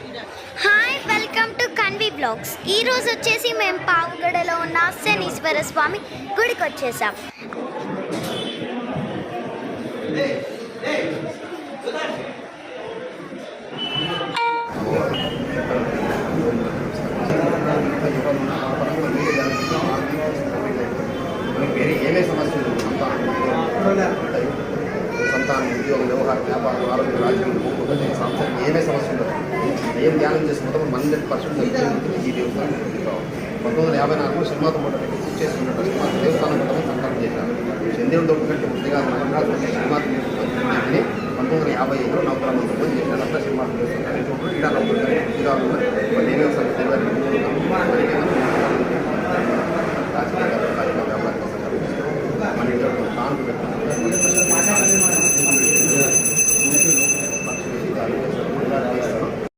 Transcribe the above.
Hi, welcome to Kanvi blogs. ఈరోజు వచ్చేసి మేము పావుగడలో ఉన్న శనీశ్వర స్వామి గుడికి వచ్చేసాం. ఏమే సమస్యలు సంతానం, ఉద్యోగం, వ్యవహారం, వ్యాపారం, ఆరోగ్య, రాజకీయం, సంస్థలు ఏమే సమస్య ఉండదు. ఏం ధ్యానం చేసుకుంటాం 100% ఈ దేవస్థానం 1954 సినిమాతో చేసుకున్నట్టు సినిమా దేవస్థానం మొత్తం సంకల్పం చేశారు. చంద్రుడితో కంటే ముందుగా సినిమా 1955లో నవగ్రహం చేశారు. అట్లా సినిమా ఇక్కడ